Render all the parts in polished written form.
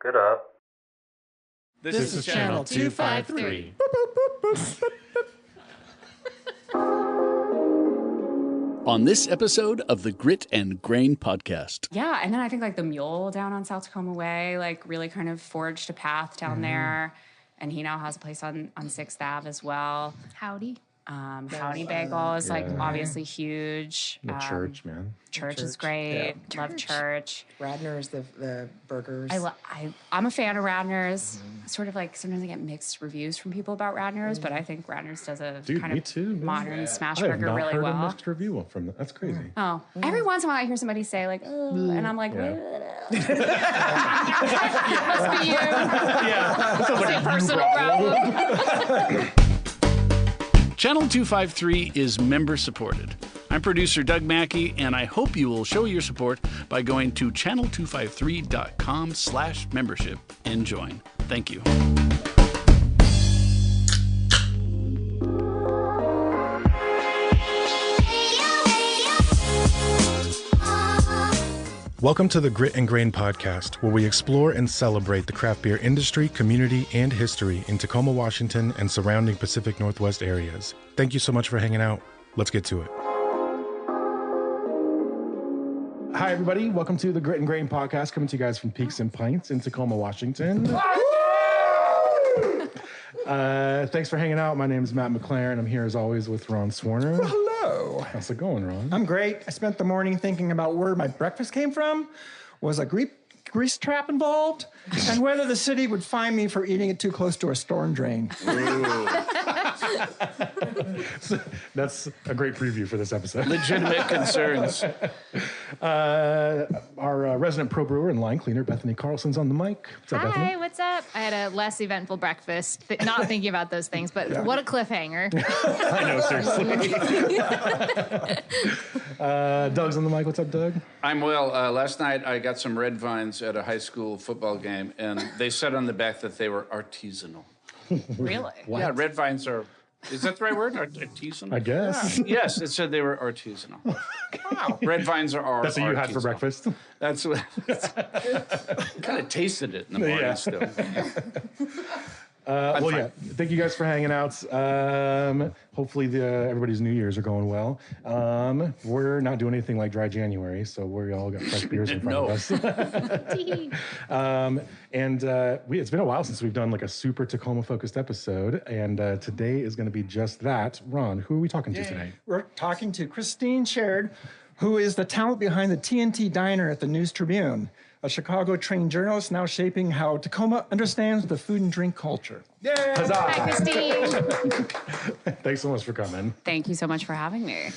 Good up. This is Channel 253. On this episode of the Grit and Grain podcast. Yeah, and then I think like the Mule down on South Tacoma Way, like really kind of forged a path down there. And he now has a place on 6th Ave as well. Howdy. Howdy Bagel is like obviously huge. The church, man. Church is great. Yeah. Love church. Radner's, the burgers. I'm a fan of Radner's. Sort of like sometimes I get mixed reviews from people about Radner's, but I think Radner's does a kind of modern smash burger really well. I have not heard a mixed review from that. That's crazy. Oh, every once in a while I hear somebody say like, oh, and I'm like, must be you. Yeah. That sounds like a personal problem. Channel 253 is member supported. I'm producer Doug Mackey, and I hope you will show your support by going to channel253.com/membership and join. Thank you. Welcome to the Grit and Grain podcast, where we explore and celebrate the craft beer industry, community, and history in Tacoma, Washington, and surrounding Pacific Northwest areas. Thank you so much for hanging out. Let's get to it. Hi, everybody. Welcome to the Grit and Grain podcast, coming to you guys from Peaks and Pints in Tacoma, Washington. Thanks for hanging out. My name is Matt McLaren. I'm here, as always, with Ron Swarner. Hello. How's it going, Ron? I'm great. I spent the morning thinking about where my breakfast came from. Was a grease trap involved? And whether the city would fine me for eating it too close to a storm drain. That's a great preview for this episode. Legitimate concerns. Our resident pro brewer and line cleaner, Bethany Carlson's on the mic. What's up, Bethany? Hi, what's up? I had a less eventful breakfast, not thinking about those things, but what a cliffhanger. I know, seriously. Doug's on the mic. What's up, Doug? I'm well. Last night I got some red vines at a high school football game, and they said on the back that they were artisanal. Really? What? Yeah, red vines are... Is that the right word? Artisanal? I guess. Yeah. Yes, it said they were artisanal. Wow. Red vines are That's what you had for artisanal. breakfast? That's what... kind of tasted it in the morning still. Well, yeah. Thank you guys for hanging out. Hopefully everybody's New Year's are going well. We're not doing anything like dry January, so we all got fresh beers in front of us. It's been a while since we've done like a super Tacoma-focused episode, and today is going to be just that. Ron, who are we talking to today? We're talking to Kristine Sherred, who is the talent behind the TNT Diner at the News Tribune, a Chicago-trained journalist now shaping how Tacoma understands the food and drink culture. Yay! Huzzah! Hi, Christine. Thanks so much for coming. Thank you so much for having me.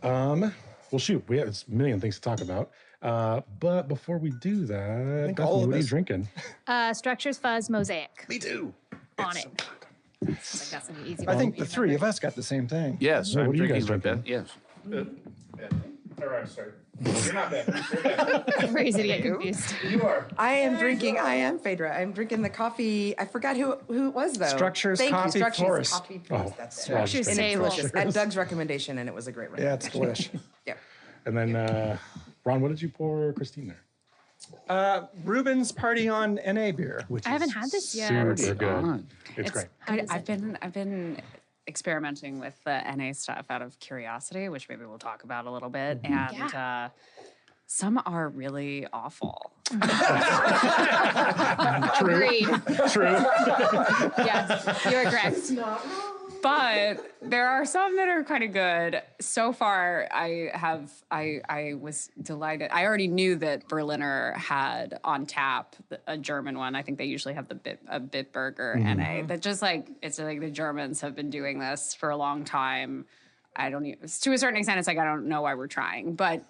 Well, shoot, we have a million things to talk about. But before we do that, Bethany, what are you drinking? Structures Fuzz Mosaic. Me too. On it. I got some easy I think the three of us got the same thing. Yes, What I'm are you guys drinking drinking? Yes. Sorry. You're not bad. Very easy to get confused. You are. I am Phaedra. I'm drinking the coffee. I forgot who it was, though. Structures Thank Coffee you, Structures Forest. Coffee Oh, Forest. That's it. Structures And it's Stable. delicious. At Doug's recommendation, and it was a great Yeah, recommendation. it's delicious. Yep. And then, Ron, what did you pour Christine there? Reuben's Party on NA beer. Which I haven't is had this yet. Super good. It's great. I've been experimenting with the NA stuff out of curiosity, which maybe we'll talk about a little bit. And some are really awful. Agreed. True. Yes, you're correct. But there are some that are kind of good. So far, I was delighted. I already knew that Berliner had on tap a German one. I think they usually have a Bitburger NA. That just like, it's like the Germans have been doing this for a long time. I don't even, to a certain extent, it's like, I don't know why we're trying, but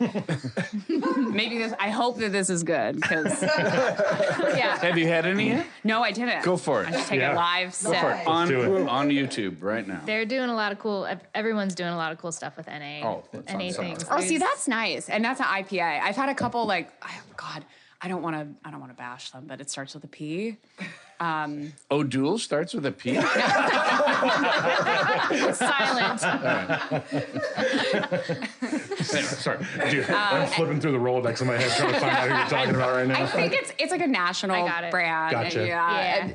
maybe I hope that this is good, because, yeah. Have you had any yet? No, I didn't. Go for it. I just take a live sip. On do it. YouTube right now. They're doing a lot of cool, everyone's doing a lot of cool stuff with NA. Oh, that NA sounds things. Oh, see, that's nice. And that's an IPA. I've had a couple, like, God, I don't want to bash them, but it starts with a P. O'Doul starts with a P? Silent. Sorry. Dude, I'm flipping through the Rolodex in my head trying to find out who you're talking about right now. I think it's like a national I got it. brand. Gotcha. Yeah.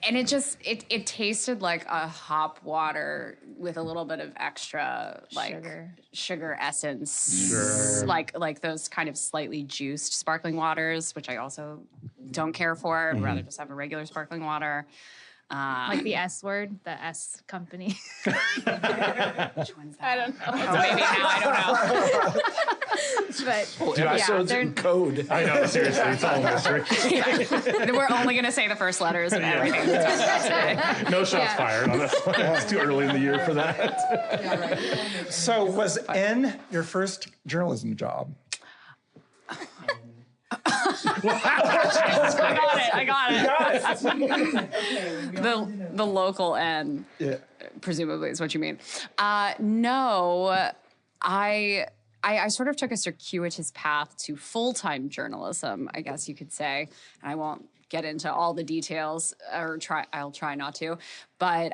And it just it tasted like a hop water with a little bit of extra like sugar essence. Sure. Like those kind of slightly juiced sparkling waters, which I also don't care for. I'd rather just have a regular sparkling water. Like the S word, the S company. Which one's that? I don't know. Oh, maybe now I don't know. But Episodes they're in code. I know, seriously, it's all a mystery. We're only going to say the first letters and everything. No shots fired on this one. It's too early in the year for that. So was N your first journalism job? I got it. The local N, presumably is what you mean. No, I sort of took a circuitous path to full-time journalism, I guess you could say. And I won't get into all the details, or I'll try not to. But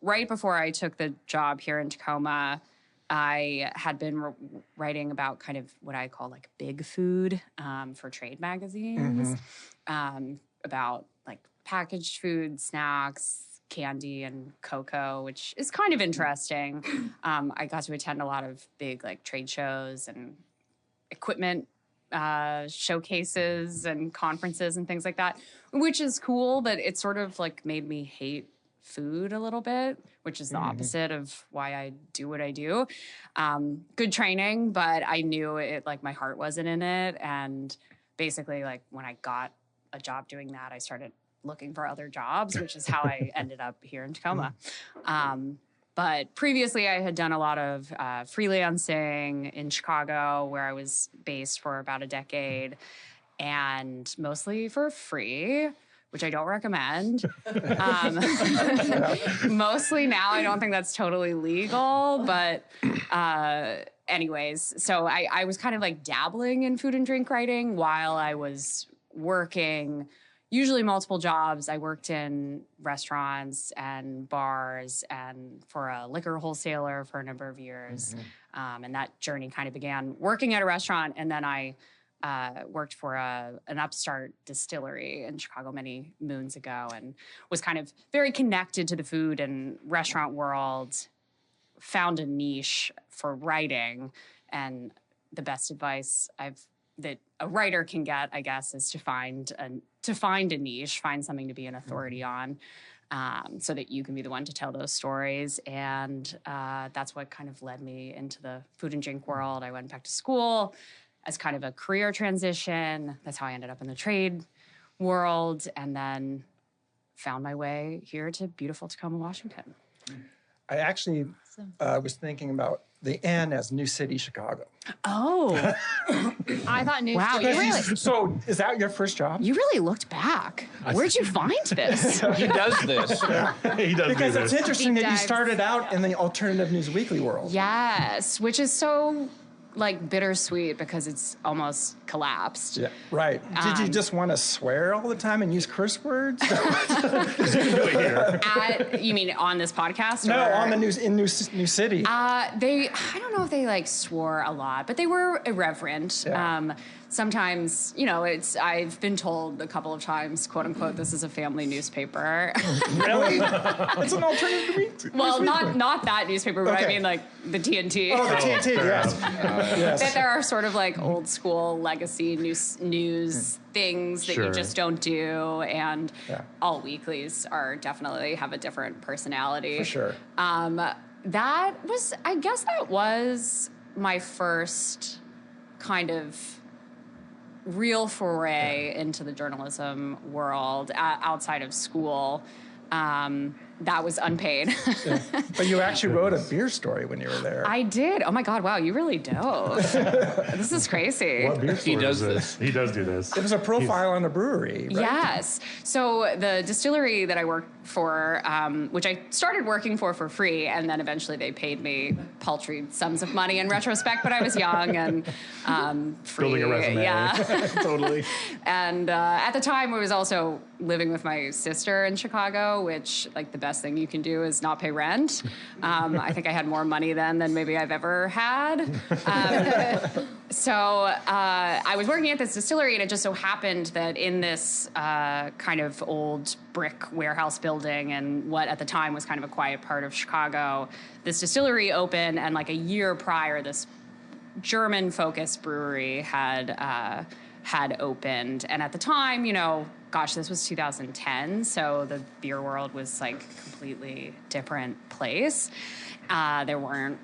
right before I took the job here in Tacoma, I had been writing about kind of what I call like big food for trade magazines, about like packaged food, snacks, candy, and cocoa, which is kind of interesting. I got to attend a lot of big like trade shows and equipment showcases and conferences and things like that, which is cool, but it sort of like made me hate food a little bit, which is the opposite of why I do what I do. Good training, but I knew it, like my heart wasn't in it. And basically like when I got a job doing that, I started looking for other jobs, which is how I ended up here in Tacoma. But previously I had done a lot of freelancing in Chicago, where I was based for about a decade, and mostly for free, which I don't recommend. Mostly now, I don't think that's totally legal, but anyways, so I was kind of like dabbling in food and drink writing while I was working, usually multiple jobs. I worked in restaurants and bars and for a liquor wholesaler for a number of years. And that journey kind of began working at a restaurant, and then I worked for an upstart distillery in Chicago many moons ago, and was kind of very connected to the food and restaurant world, found a niche for writing. And the best advice that a writer can get, I guess, is to find a niche, find something to be an authority on, so that you can be the one to tell those stories. And that's what kind of led me into the food and drink world. I went back to school as kind of a career transition. That's how I ended up in the trade world, and then found my way here to beautiful Tacoma, Washington. I actually was thinking about the N as New City, Chicago. Oh, I thought News wow! Tribune. You really, So is that your first job? you really looked back. Where'd you find this? He does this. He does Because do it's this. interesting Deep that you dives. started out in the alternative news weekly world. Yes, which is so like bittersweet because it's almost collapsed. Yeah, right. Did you just want to swear all the time and use curse words? You mean on this podcast? No, or? on the news in New City. I don't know if they like swore a lot, but they were irreverent. Yeah. Sometimes, I've been told a couple of times, quote unquote, this is a family newspaper. Really? It's an alternative news Well, weekly. not that newspaper, but I Okay. mean like the TNT. Oh, the TNT, yes. Yes. That there are sort of like old school legacy news things that Sure. you just don't do, and Yeah. all weeklies definitely have a different personality. For sure. I guess that was my first kind of real foray into the journalism world outside of school. that was unpaid. But you actually wrote a beer story when you were there. I did. Oh my God! Wow, you really do. This is crazy. What beer store does is this. He does do this. It was a profile on the brewery, right? Yes. So the distillery that I worked for, which I started working for free, and then eventually they paid me paltry sums of money in retrospect, but I was young and free. Building a resume. Yeah. Totally. And at the time, I was also living with my sister in Chicago, which, like, the best thing you can do is not pay rent. I think I had more money then than maybe I've ever had. So I was working at this distillery, and it just so happened that in this kind of old brick warehouse building and what at the time was kind of a quiet part of Chicago, this distillery opened, and like a year prior, this German-focused brewery had opened. And at the time, you know, gosh, this was 2010, so the beer world was like a completely different place. There weren't,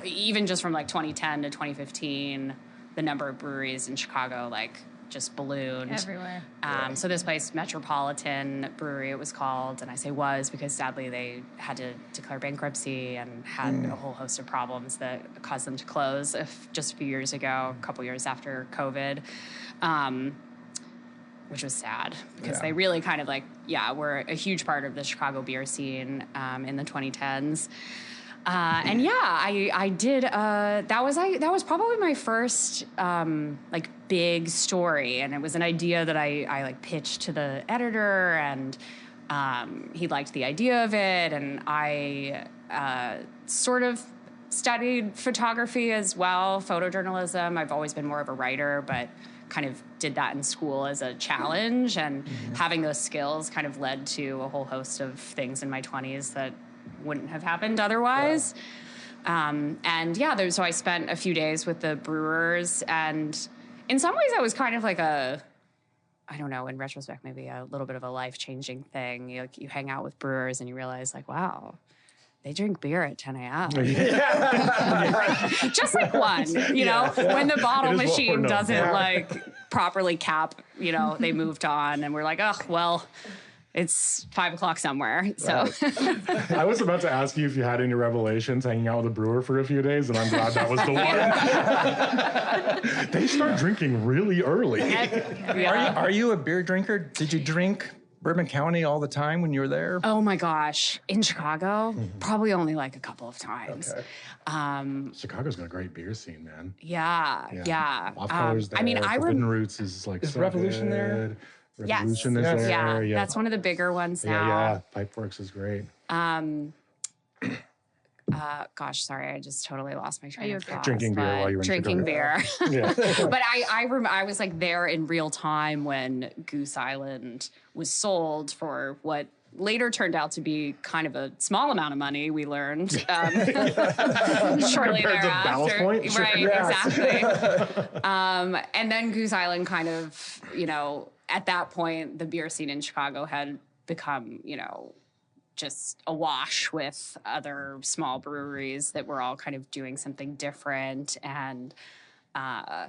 even just from like 2010 to 2015, the number of breweries in Chicago like just ballooned. Everywhere. So this place, Metropolitan Brewery, it was called, and I say was because sadly they had to declare bankruptcy and had a whole host of problems that caused them to close just a few years ago, a couple years after COVID, which was sad because they really kind of like, were a huge part of the Chicago beer scene in the 2010s. And I did. That was probably my first like big story, and it was an idea that I like pitched to the editor, and he liked the idea of it, and I sort of studied photography as well, photojournalism. I've always been more of a writer, but kind of did that in school as a challenge, and having those skills kind of led to a whole host of things in my 20s that wouldn't have happened otherwise. So I spent a few days with the brewers, and in some ways I was kind of like I don't know, in retrospect, maybe a little bit of a life-changing thing. You hang out with brewers and you realize like, wow, they drink beer at 10 a.m. Just like one, you know, when the bottle machine doesn't like properly cap, you know, they moved on, and we're like, oh, well, it's 5 o'clock somewhere. So I was about to ask you if you had any revelations hanging out with a brewer for a few days, and I'm glad that was the one. They start drinking really early. Are you a beer drinker? Did you drink Bourbon County all the time when you were there? Oh my gosh. In Chicago, probably only like a couple of times. Okay. Chicago's got a great beer scene, man. Yeah. Off Color's there. Forbidden Roots is like Is so Revolution good. there? Revolution is Yes. there. Yeah, that's one of the bigger ones now. Yeah. Pipeworks is great. Gosh, sorry, I just totally lost my train of thought. Drinking beer while you were in drinking beer. Yeah. But I was like there in real time when Goose Island was sold for what later turned out to be kind of a small amount of money, we learned shortly Compared to thereafter. Ballast Point? Right, Yes. exactly. And then Goose Island kind of, you know, at that point, the beer scene in Chicago had become, you know, just awash with other small breweries that were all kind of doing something different. And I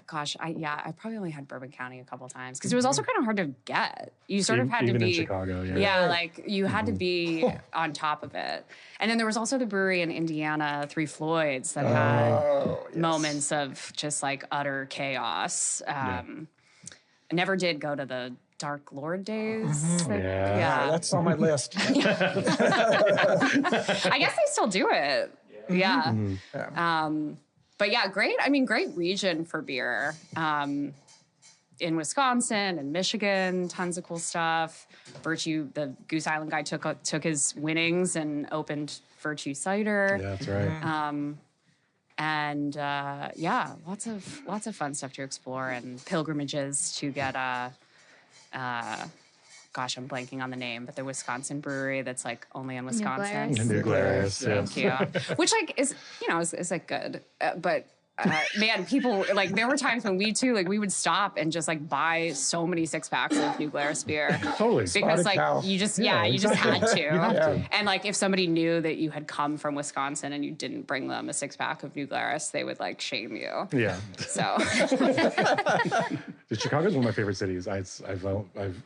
probably only had Bourbon County a couple times because it was also kind of hard to get. You sort of had even to be in Chicago, like you had to be on top of it. And then there was also the brewery in Indiana, Three Floyds, that had moments of just like utter chaos. I never did go to the Dark Lord days. Yeah. That's on my list. I guess they still do it. Yeah. But yeah, great. I mean, great region for beer. In Wisconsin and Michigan, tons of cool stuff. Virtue, the Goose Island guy took his winnings and opened Virtue Cider. Yeah, that's right. Lots of fun stuff to explore and pilgrimages to get gosh, I'm blanking on the name, but the Wisconsin brewery that's like only in Wisconsin. New Glarus, Thank you. Which like is like good, but man, people like there were times when we would stop and just like buy so many 6-packs of New Glarus beer. Totally. Because like you just you just had to. You have to. And like if somebody knew that you had come from Wisconsin and you didn't bring them a 6-pack of New Glarus, they would like shame you. Yeah. So Chicago is one of my favorite cities. I've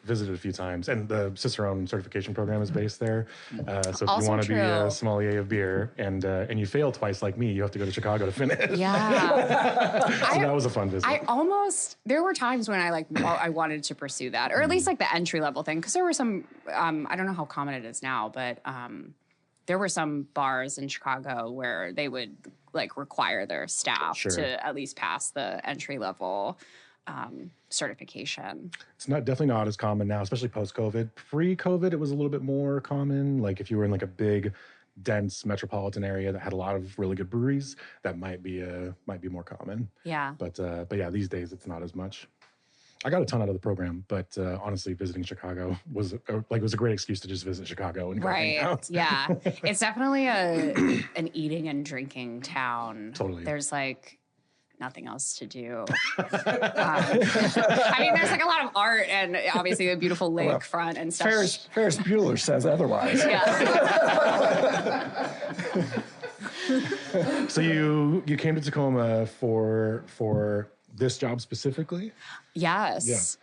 visited a few times, and the Cicerone certification program is based there. So if Also you want to be a true. sommelier of beer and you fail twice like me, you have to go to Chicago to finish. yeah. So that was a fun visit. There were times when I wanted to pursue that, or at least like the entry level thing. Cause there were some, I don't know how common it is now, but there were some bars in Chicago where they would like require their staff Sure. to at least pass the entry level certification. It's definitely not as common now, especially post-COVID. Pre-COVID, it was a little bit more common. Like if you were in like a big, dense metropolitan area that had a lot of really good breweries, that might be more common. Yeah. But yeah, these days it's not as much. I got a ton out of the program, but honestly, visiting Chicago was a great excuse to just visit Chicago and go hang out. Yeah. It's definitely an eating and drinking town. Totally. There's like nothing else to do. I mean, there's like a lot of art and obviously a beautiful lake front and stuff. Ferris Bueller says otherwise. Yeah. So you came to Tacoma for this job specifically? Yes.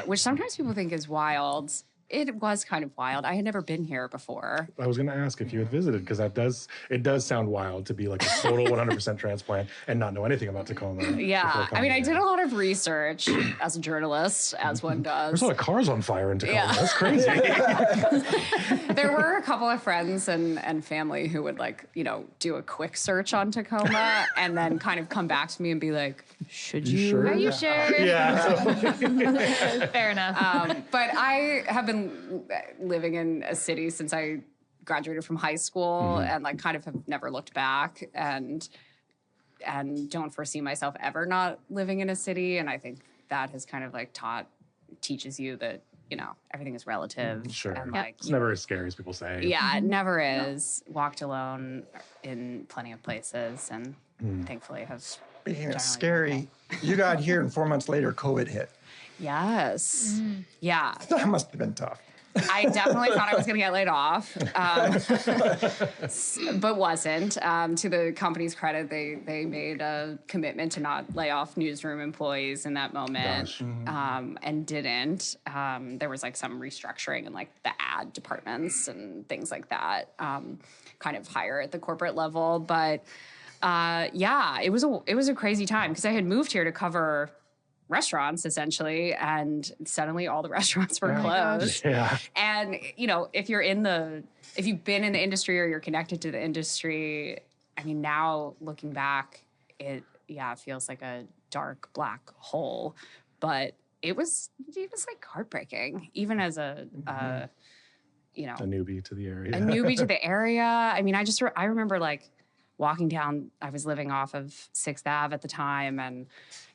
Which sometimes people think is wild. It was kind of wild. I had never been here before. I was going to ask if you had visited, because it does sound wild to be like a total 100% transplant and not know anything about Tacoma. Yeah. I mean, I did a lot of research as a journalist, as one does. There's a lot of cars on fire in Tacoma. Yeah. That's crazy. There were a couple of friends and family who would like, do a quick search on Tacoma and then kind of come back to me and be like, should you? sure? Are you sure? Yeah. Fair enough. But I have been living in a city since I graduated from high school and like kind of have never looked back and don't foresee myself ever not living in a city. And I think that has kind of like teaches you that, everything is relative. Sure. And It's never as scary as people say. Yeah, it never is. Walked alone in plenty of places and thankfully have. Speaking of scary, you got here and 4 months later, COVID hit. Yes. Yeah. That must have been tough. I definitely thought I was going to get laid off, but wasn't. To the company's credit, they made a commitment to not lay off newsroom employees in that moment, and didn't. There was like some restructuring in like the ad departments and things like that, kind of higher at the corporate level. But yeah, it was a crazy time because I had moved here to cover restaurants essentially, and suddenly all the restaurants were closed. Yeah. And if you've been in the industry or you're connected to the industry, I mean, now looking back, it feels like a dark black hole. But it was like heartbreaking, even as a newbie to the area. A newbie to the area. I mean, I remember like walking down. I was living off of 6th Ave at the time, and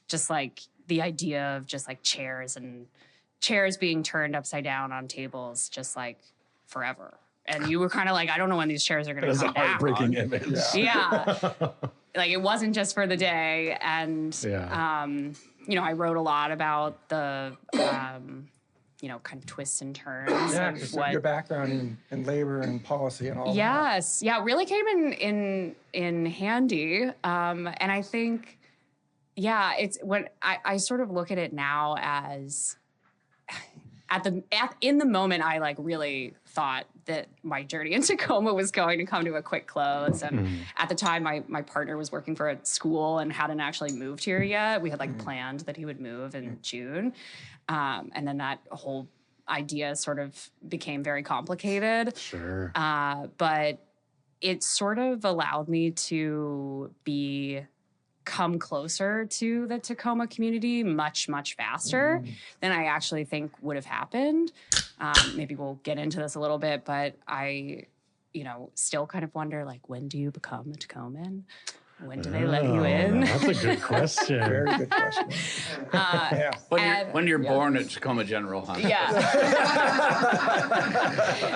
just like the idea of just like chairs being turned upside down on tables, just like forever. And you were kind of like, I don't know when these chairs are going to come down. That's a heartbreaking image. Yeah. Like it wasn't just for the day. And, I wrote a lot about the, kind of twists and turns. Yeah, of 'cause what your background in labor and policy and all that. Yes. Yeah, it really came in handy. And I think, it's when I sort of look at it now as in the moment, I like really thought that my journey in Tacoma was going to come to a quick close. And at the time, my partner was working for a school and hadn't actually moved here yet. We had like planned that he would move in June. And then that whole idea sort of became very complicated. Sure. But it sort of allowed me to come closer to the Tacoma community much, much faster than I actually think would have happened. Maybe we'll get into this a little bit, but I, still kind of wonder, like, when do you become a Tacoman? when do they let you in? That's a good question. Very good question. Yeah. When you're born at Tacoma General Hospital. Yeah.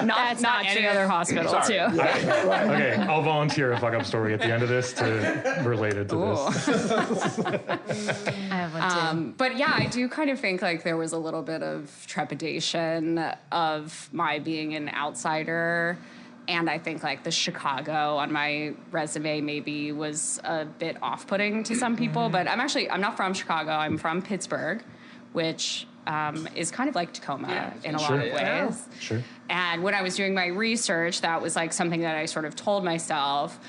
not any other hospital, too. Okay, I'll volunteer a fuck-up story at the end of this related to this. I have one too. But yeah, I do kind of think like there was a little bit of trepidation of my being an outsider. And I think like the Chicago on my resume maybe was a bit off-putting to some people. But I'm not from Chicago. I'm from Pittsburgh, which is kind of like Tacoma in a lot of ways. Sure. And when I was doing my research, that was like something that I sort of told myself.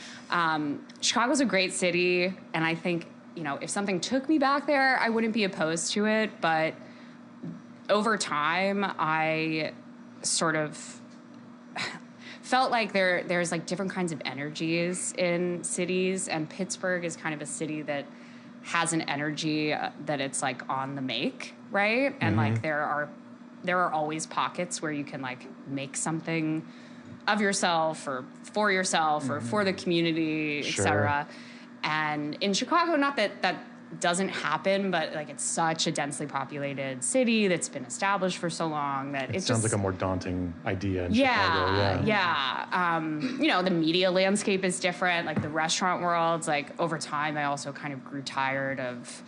Chicago's a great city, and I think, if something took me back there, I wouldn't be opposed to it. But over time, I sort of felt like there's like different kinds of energies in cities, and Pittsburgh is kind of a city that has an energy that it's like on the make, right? And like there are always pockets where you can like make something of yourself or for yourself or for the community, et cetera. And in Chicago, not that doesn't happen, but like it's such a densely populated city that's been established for so long that it sounds like a more daunting idea in Chicago. Yeah. The media landscape is different. Like the restaurant world, like over time, I also kind of grew tired of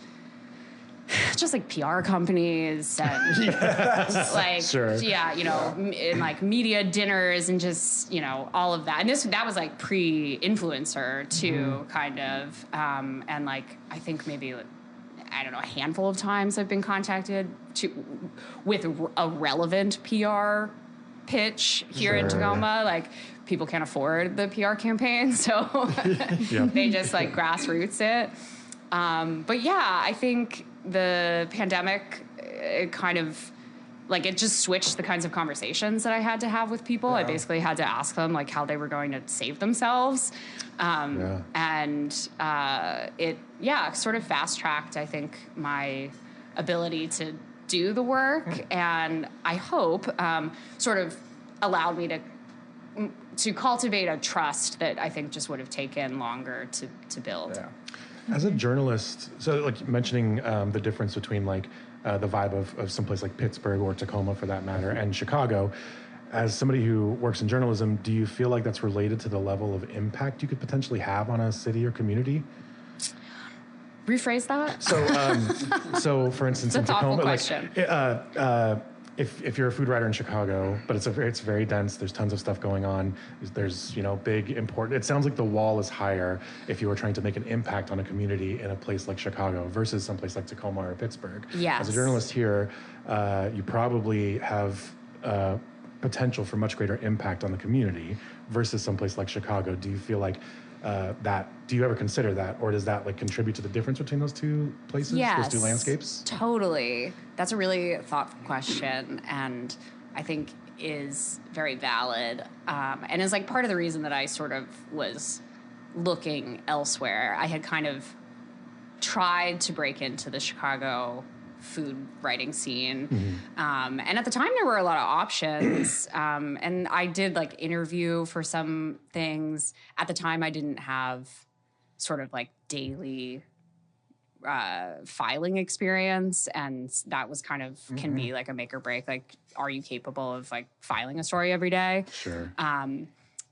just like PR companies and in like media dinners and just, all of that. And that was like pre-influencer too, kind of. And like, I think maybe, I don't know, a handful of times I've been contacted with a relevant PR pitch here in Tacoma. Like people can't afford the PR campaign. So they just like grassroots it. But yeah, I think the pandemic, it kind of like it just switched the kinds of conversations that I had to have with people. I basically had to ask them like how they were going to save themselves. And it sort of fast tracked, I think, my ability to do the work. And I hope sort of allowed me to cultivate a trust that I think just would have taken longer to build. Yeah. As a journalist, so like mentioning the difference between like the vibe of someplace like Pittsburgh or Tacoma for that matter and Chicago, as somebody who works in journalism, do you feel like that's related to the level of impact you could potentially have on a city or community? Rephrase that. So for instance, in Tacoma, question. If you're a food writer in Chicago, but it's very dense, there's tons of stuff going on, there's big important, it sounds like the wall is higher if you were trying to make an impact on a community in a place like Chicago versus someplace like Tacoma or Pittsburgh. Yes. As a journalist here, you probably have potential for much greater impact on the community versus someplace like Chicago. Do you feel like do you ever consider that, or does that like contribute to the difference between those two places, those two landscapes? Totally. That's a really thoughtful question, and I think is very valid, and is like part of the reason that I sort of was looking elsewhere. I had kind of tried to break into the Chicago food writing scene. And at the time there were a lot of options. And I did like interview for some things. At the time I didn't have sort of like daily filing experience. And that was kind of can be like a make or break. Like, are you capable of like filing a story every day? Sure.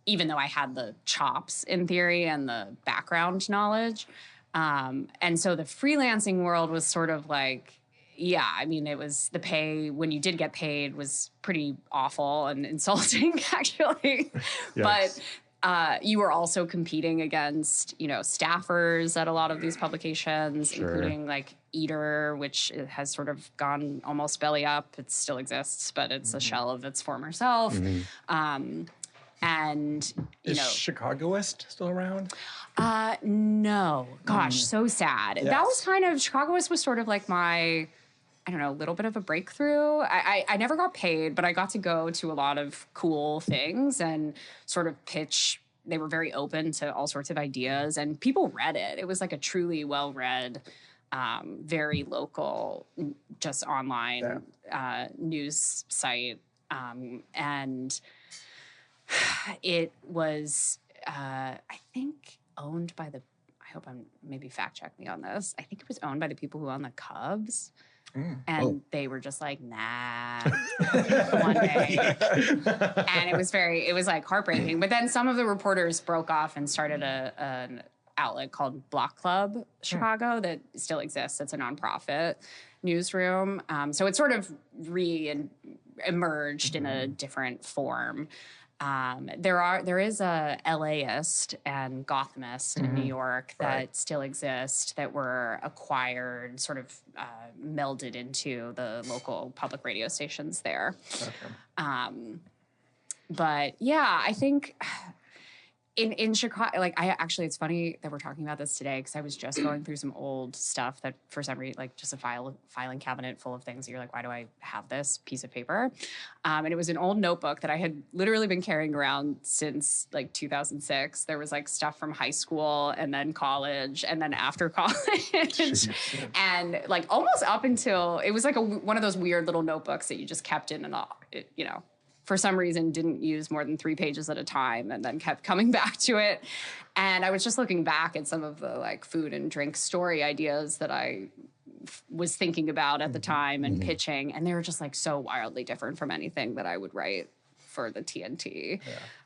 Even though I had the chops in theory and the background knowledge. And so the freelancing world was sort of like, I mean, it was the pay when you did get paid was pretty awful and insulting, actually. But you were also competing against, staffers at a lot of these publications, including like Eater, which has sort of gone almost belly up. It still exists, but it's a shell of its former self. And is Chicago West still around? No. Gosh, so sad. Yes. That was kind of Chicago West was sort of like my, I don't know, a little bit of a breakthrough. I never got paid, but I got to go to a lot of cool things and sort of pitch. They were very open to all sorts of ideas, and people read it. It was like a truly well-read, very local, just online news site, and it was, I think, owned by hope I'm maybe fact check me on this. I think it was owned by the people who own the Cubs. And they were just like, nah, one day. And it was like heartbreaking. But then some of the reporters broke off and started an outlet called Block Club Chicago that still exists. It's a nonprofit newsroom. So it sort of emerged in a different form. There is a LAist and Gothamist in New York that still exist that were acquired, sort of melded into the local public radio stations there. Okay. But yeah, I think in Chicago, like it's funny that we're talking about this today because I was just going through some old stuff that for some reason, like just a filing cabinet full of things that you're like, why do I have this piece of paper? And it was an old notebook that I had literally been carrying around since like 2006. There was like stuff from high school and then college and then after college. And like almost up until, it was like one of those weird little notebooks that you just kept in and for some reason didn't use more than 3 pages at a time and then kept coming back to it. And I was just looking back at some of the like food and drink story ideas that I was thinking about at the time and pitching. And they were just like so wildly different from anything that I would write for the TNT.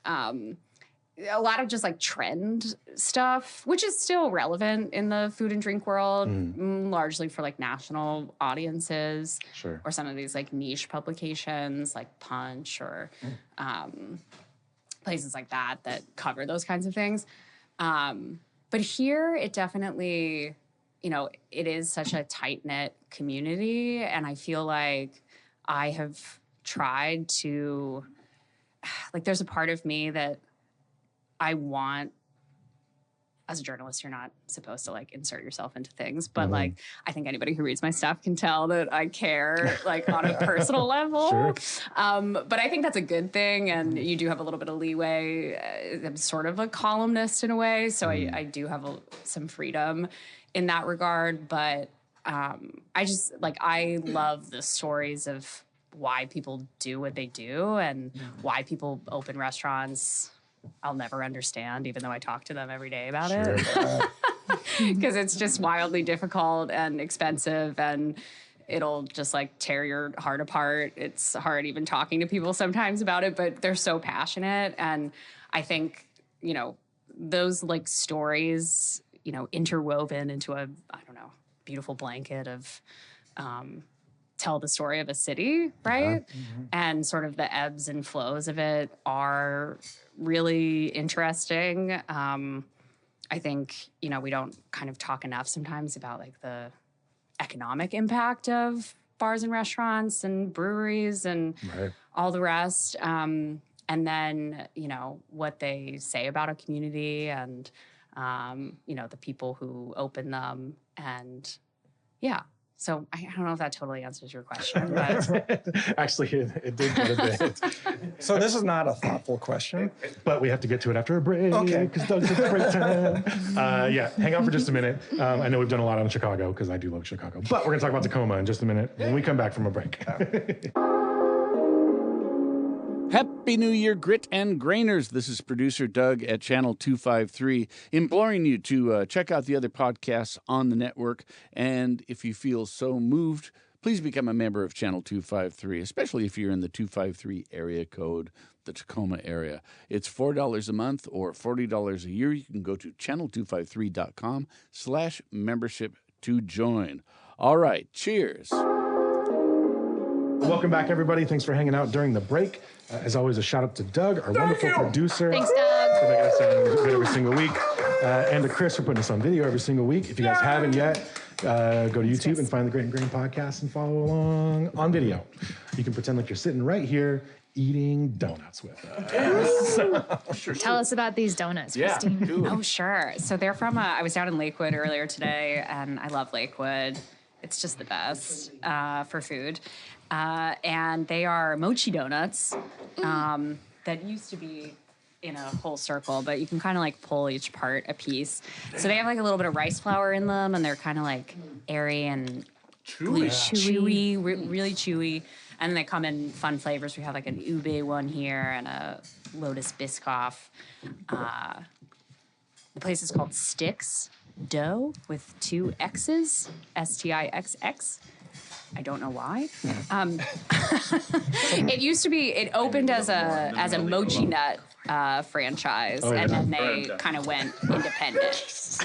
Yeah. A lot of just like trend stuff, which is still relevant in the food and drink world, largely for like national audiences, or some of these like niche publications like Punch or places like that cover those kinds of things. But here it definitely, it is such a tight-knit community, and I feel like I have tried to, like, there's a part of me that I want, as a journalist, you're not supposed to like insert yourself into things, but like, I think anybody who reads my stuff can tell that I care like on a personal level. But I think that's a good thing. And you do have a little bit of leeway. I'm sort of a columnist in a way. So I do have some freedom in that regard. But I just like, I love the stories of why people do what they do and why people open restaurants I'll never understand, even though I talk to them every day about it. Because it's just wildly difficult and expensive, and it'll just like tear your heart apart. It's hard even talking to people sometimes about it, but they're so passionate. And I think, those like stories, interwoven into a, beautiful blanket of, tell the story of a city, right? And sort of the ebbs and flows of it are really interesting. I think, we don't kind of talk enough sometimes about like the economic impact of bars and restaurants and breweries and all the rest. And then, what they say about a community and, the people who open them. And yeah. So I don't know if that totally answers your question, but actually, it did quite a bit. So this is not a thoughtful question, but we have to get to it after a break. Okay, because Doug's at break time. Hang on for just a minute. I know we've done a lot on Chicago because I do love Chicago, but we're gonna talk about Tacoma in just a minute when we come back from a break. Happy New Year, Grit and Grainers. This is producer Doug at Channel 253, imploring you to check out the other podcasts on the network. And if you feel so moved, please become a member of Channel 253, especially if you're in the 253 area code, the Tacoma area. It's $4 a month or $40 a year. You can go to channel253.com/membership to join. All right, cheers. Welcome back, everybody. Thanks for hanging out during the break. As always, a shout out to Doug, our wonderful producer. Thanks, Doug. For making us sound good every single week. And to Chris for putting us on video every single week. If you guys haven't yet, go to YouTube and find the Grit and Grain podcast and follow along on video. You can pretend like you're sitting right here eating donuts with us. Tell us about these donuts, Kristine. Cool. Oh, sure. So they're from, I was down in Lakewood earlier today, and I love Lakewood. It's just the best for food. And they are mochi donuts that used to be in a whole circle, but you can kind of like pull each part a piece. So they have like a little bit of rice flour in them, and they're kind of like airy and chewy, really chewy. And then they come in fun flavors. We have like an ube one here and a lotus biscoff. The place is called Sticks Dough with 2 X's, STIXX. I don't know why. It opened as a mochi nut franchise, and then they kind of went independent.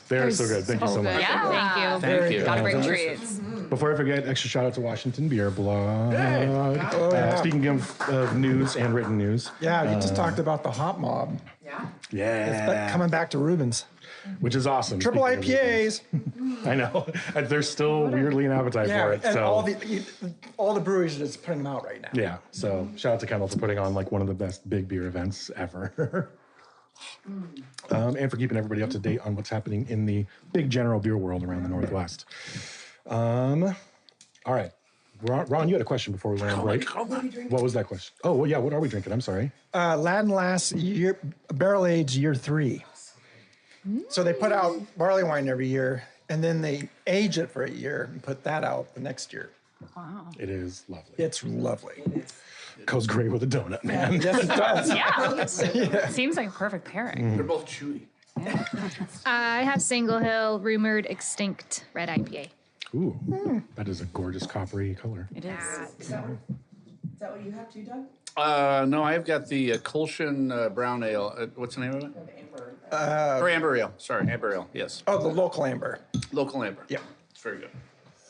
They're so good. Thank you so much. Yeah, Thank you. Gotta bring treats. Before I forget, extra shout out to Washington Beer Blog. Speaking of news and written news. Yeah, you just talked about the hop mob. Yeah. Coming back to Rubens. Which is awesome. Triple Speaking of IPAs. I know. There's still weirdly an appetite for it. And So all the breweries are just putting them out right now. yeah. So shout out to Kendall for putting on like one of the best big beer events ever. And for keeping everybody up to date on what's happening in the big general beer world around the Northwest. All right. Ron, you had a question before we went on break. What was that question? Oh, well, yeah. What are we drinking? I'm sorry. Lad and Lass barrel aged year 3. So they put out barley wine every year, and then they age it for a year and put that out the next year. Wow. It is lovely. It's lovely. Goes great with a donut, man. Yes, it does. Yeah. Seems like a perfect pairing. They're both chewy. I have Single Hill Rumored Extinct Red IPA. Ooh, that is a gorgeous coppery color. It is. Is that what you have too, Doug? No, I've got the Colshan Brown Ale. What's the name of it? Or Amber Ale. Sorry, Amber Ale. Yes. Oh, the local amber. Local Amber. Yeah. It's very good.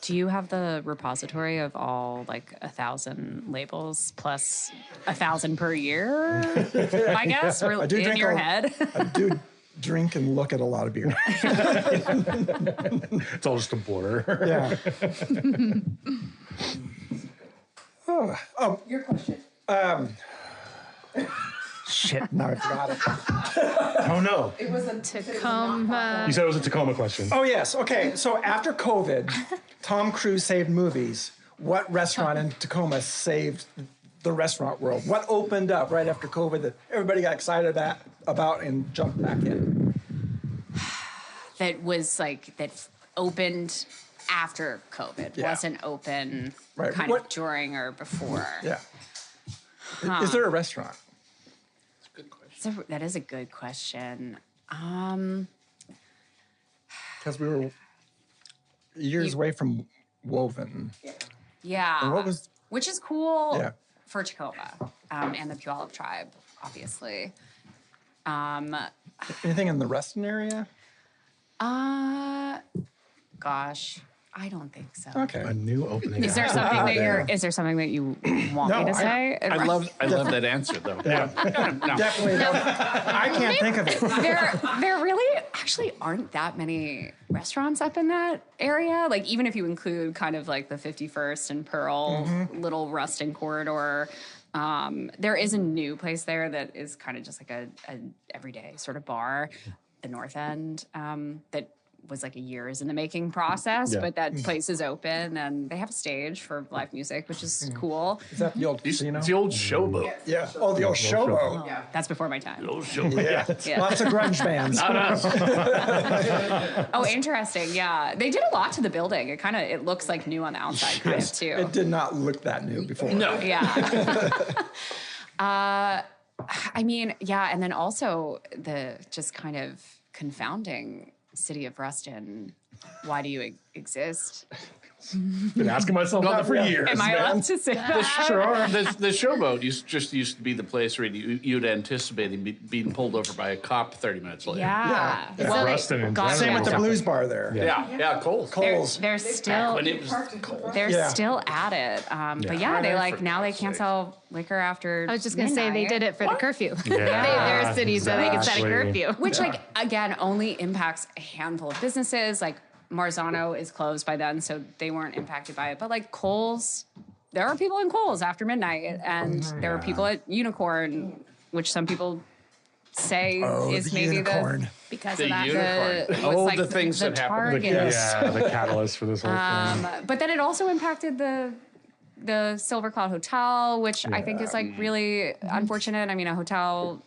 Do you have the repository of all 1,000 labels plus 1,000 per year? I guess I do in drink your head. I do drink and look at a lot of beer. It's all just a blur. Yeah. Your question. Shit, now I forgot it. Oh, no. It was a Tacoma. You said it was a Tacoma question. Oh, yes. Okay, so after COVID, Tom Cruise saved movies. What restaurant in Tacoma saved the restaurant world? What opened up right after COVID that everybody got excited about and jumped back in? That was that opened after COVID. Yeah. Wasn't open Right. kind What- of during or before. Yeah. Is there a restaurant? Good question. That is a good question. Because we were years away from Woven. Yeah. And what was- Which is cool Yeah. for Tacoma and the Puyallup tribe, obviously. Anything in the Reston area? Gosh, I don't think so. Okay. A new opening. Is there something that you want No, me to say? I love that answer though. Yeah. Definitely. I can't think of it. There really actually aren't that many restaurants up in that area. Even if you include kind of the 51st and Pearl, little Ruston corridor, there is a new place there that is kind of just a everyday sort of bar, the North End, that was a years in the making process, Yeah. but that place is open and they have a stage for live music, which is cool. Is that the old casino? It's the old showboat. Yeah. Oh, the old showboat. That's before my time. Old showboat. Yeah. Lots of grunge bands. Oh, interesting. Yeah. They did a lot to the building. It looks new on the outside kind of too. It did not look that new before. No. Yeah. I mean, yeah, and then also the just kind of confounding city of Ruston. Why do you exist? Been asking myself that for years. Am I man. allowed to say that? Sure. The showboat used to be the place where you'd anticipate being pulled over by a cop 30 minutes later. Yeah. Yeah. Well, Ruston in gotcha. Same with the blues bar there. Yeah, Coles. Coles. They're still When it was Coles. they're Yeah. still at it. But yeah, they now they can't sell liquor after. I was just going to say they did it for the curfew. Yeah, They're a city, so they can set a exactly. curfew. Which, again, only impacts a handful of businesses. Marzano is closed by then, so they weren't impacted by it. But, Kohl's, there are people in Kohl's after midnight, and there are people at Unicorn, which some people say is the maybe Unicorn. because The of that. Unicorn. It was The things that happened. Target. The catalyst for this whole thing. But then it also impacted the Silver Cloud Hotel, which I think is really unfortunate. I mean, a hotel,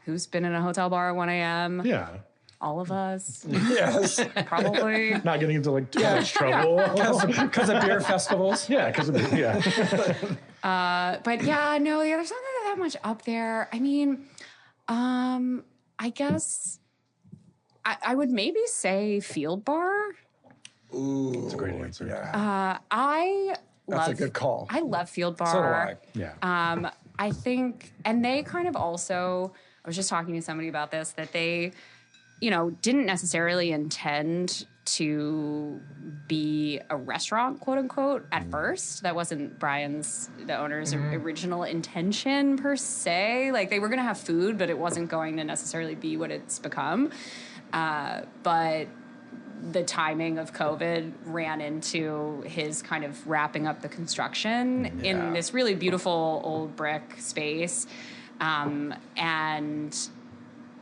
who's been in a hotel bar at 1 a.m.? Yeah. All of us, Yes. probably. Not getting into too much trouble. Because of beer festivals. Yeah, because of the, But yeah, no, there's not that much up there. I mean, I guess I would maybe say Field Bar. Ooh, That's a great answer. Yeah. That's a good call. I love Field Bar. So do I. Yeah. I think, and they kind of also, I was just talking to somebody about this, that they, didn't necessarily intend to be a restaurant, quote unquote, at first. That wasn't the owner's original intention per se. Like they were going to have food, but it wasn't going to necessarily be what it's become. But the timing of COVID ran into his kind of wrapping up the construction in this really beautiful old brick space. And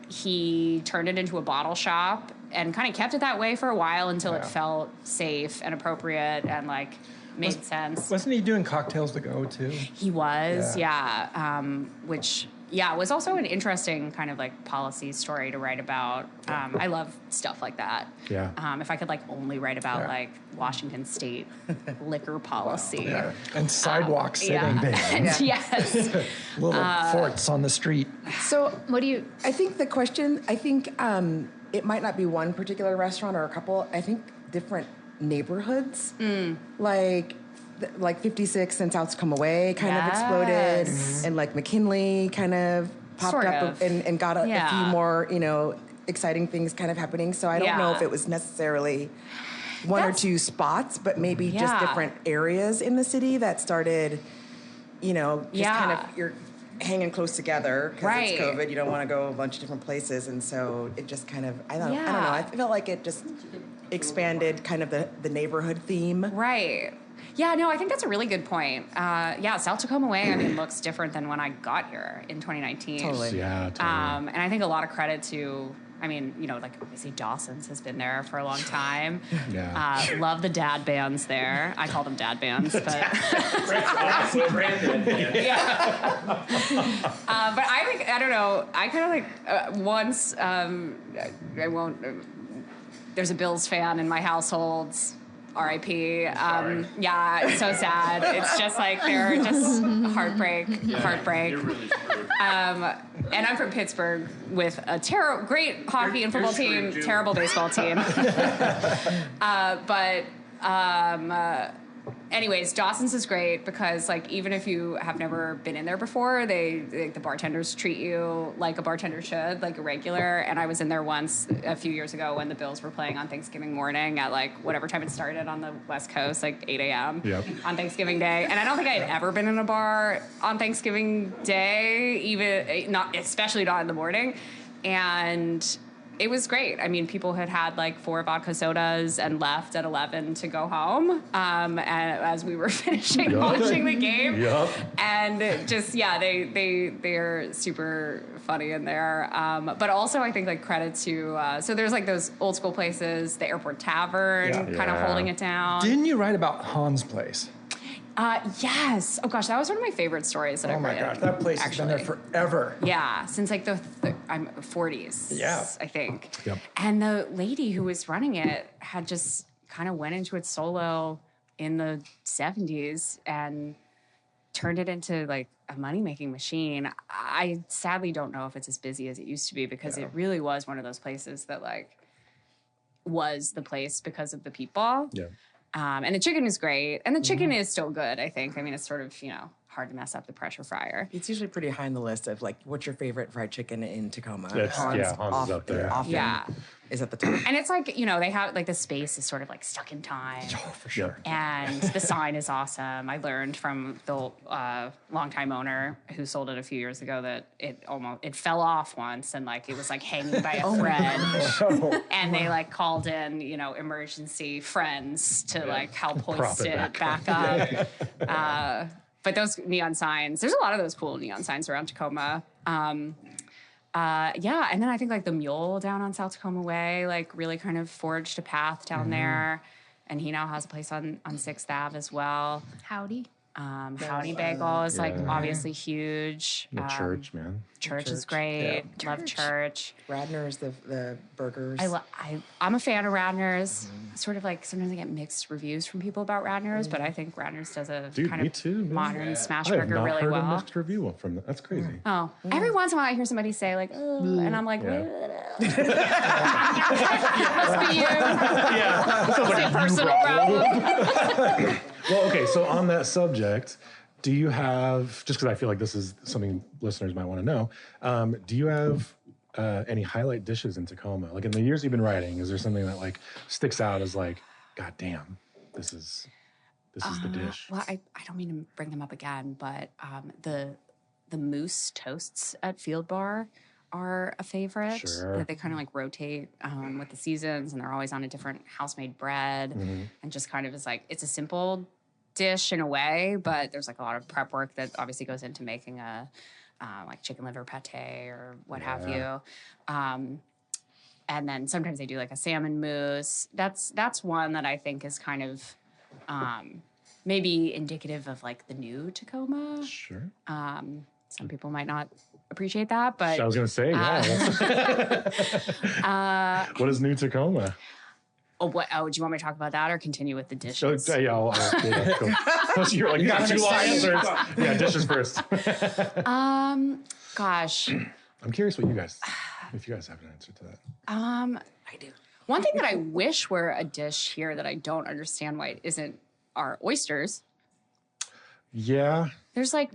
he turned it into a bottle shop and kind of kept it that way for a while until it felt safe and appropriate and like made sense. Wasn't he doing cocktails to go too? He was, which was also an interesting kind of like policy story to write about. I love stuff like that. Yeah. If I could like only write about like Washington State liquor policy. Yeah. And sidewalk sitting. Yes. Little forts on the street. So I think the question, it might not be one particular restaurant or a couple. I think different neighborhoods, like 56 and South Tacoma Way kind of exploded, and like McKinley kind of popped up and got a few more, exciting things kind of happening. So I don't know if it was necessarily one or two spots, but maybe just different areas in the city that started, kind of you're hanging close together because it's COVID. You don't want to go a bunch of different places, and so it just kind of I don't know. I felt like it just expanded kind of the neighborhood theme. Right. Yeah, no, I think that's a really good point. South Tacoma Way, looks different than when I got here in 2019. Totally. Yeah, totally. And I think a lot of credit to, obviously Dawson's has been there for a long time. Love the dad bands there. I call them dad bands, but... But I think, I don't know, I kind of once, I won't... there's a Bills fan in my household. R.I.P. It's so sad. It's just like they're just heartbreak. You're really screwed. And I'm from Pittsburgh with a great hockey and football team, terrible baseball team. Anyways, Dawson's is great because, even if you have never been in there before, the bartenders treat you like a bartender should, like a regular. And I was in there once a few years ago when the Bills were playing on Thanksgiving morning at, whatever time it started on the West Coast, 8 a.m. On Thanksgiving Day. And I don't think I had ever been in a bar on Thanksgiving Day, especially not in the morning. And... it was great. People had 4 vodka sodas and left at 11 to go home and as we were finishing watching the game. And just, they're super funny in there. But also I think credit to, so there's those old school places, the Airport Tavern kind of holding it down. Didn't you write about Han's place? Yes. Oh gosh, that was one of my favorite stories that I've read. Oh my gosh, that place has been there forever. Yeah, since the 40s. Yeah, I think. Yep. And the lady who was running it had just kind of went into it solo in the 70s and turned it into a money-making machine. I sadly don't know if it's as busy as it used to be because it really was one of those places that was the place because of the people. Yeah. And the chicken is great. And the chicken is still good, I think. It's sort of, hard to mess up the pressure fryer. It's usually pretty high on the list of what's your favorite fried chicken in Tacoma. Han's is up there. Often is at the top. And it's they have the space is sort of stuck in time. Oh, for sure. And the sign is awesome. I learned from the longtime owner who sold it a few years ago that it fell off once and it was hanging by a thread. And they called in, emergency friends to help hoist it back up. But those neon signs, there's a lot of those cool neon signs around Tacoma. And then I think the Mule down on South Tacoma Way, really kind of forged a path down there. And he now has a place on 6th Ave as well. Howdy. Howdy Bagel is like obviously huge. The Church, man. Church is great. Love Church. Radner's, the burgers. I'm a fan of Radner's. Sort of like sometimes I get mixed reviews from people about Radner's, but I think Radner's does a kind of modern smash burger really I have not heard well. a mixed review from that. That's crazy. Oh, every once in a while I hear somebody say like, "Oh," and I'm like, "Must be you." Yeah, that sounds like It's a personal problem. Well, okay, so on that subject, do you have, just because I feel like this is something listeners might want to know, do you have any highlight dishes in Tacoma? Like in the years you've been writing, is there something that like sticks out as like, God damn, this is the dish? Well, I don't mean to bring them up again, but the moose toasts at Field Bar are a favorite. Sure. They kind of like rotate with the seasons, and they're always on a different house-made bread, and just kind of is like, it's a simple dish in a way, but there's like a lot of prep work that obviously goes into making a like chicken liver pate or what have you. And then sometimes they do like a salmon mousse. That's one that I think is kind of maybe indicative of like the new Tacoma. Sure. Some people might not appreciate that, but I was going to say, what is New Tacoma? do you want me to talk about that or continue with the dishes? So, cool. You're like, you got 2 long answers. Yeah, dishes first. Gosh. I'm curious if you guys have an answer to that. I do. One thing that I wish were a dish here that I don't understand why it isn't are oysters. Yeah. There's like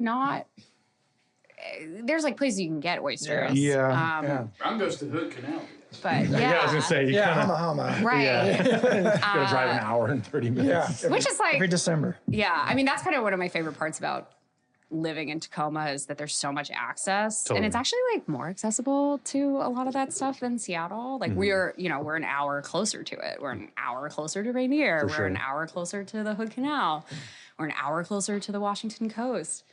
places you can get oysters. Yeah. Ron goes to Hood Canal. But Yeah, I was going to say, you kind of Hama. right. got to drive an hour and 30 minutes. Yeah. Which is like Every December. Yeah, I mean that's kind of one of my favorite parts about living in Tacoma is that there's so much access, Totally. and it's actually like more accessible to a lot of that stuff than Seattle. Like we're an hour closer to it. We're an hour closer to Rainier. We're an hour closer to the Hood Canal. We're an hour closer to the Washington coast.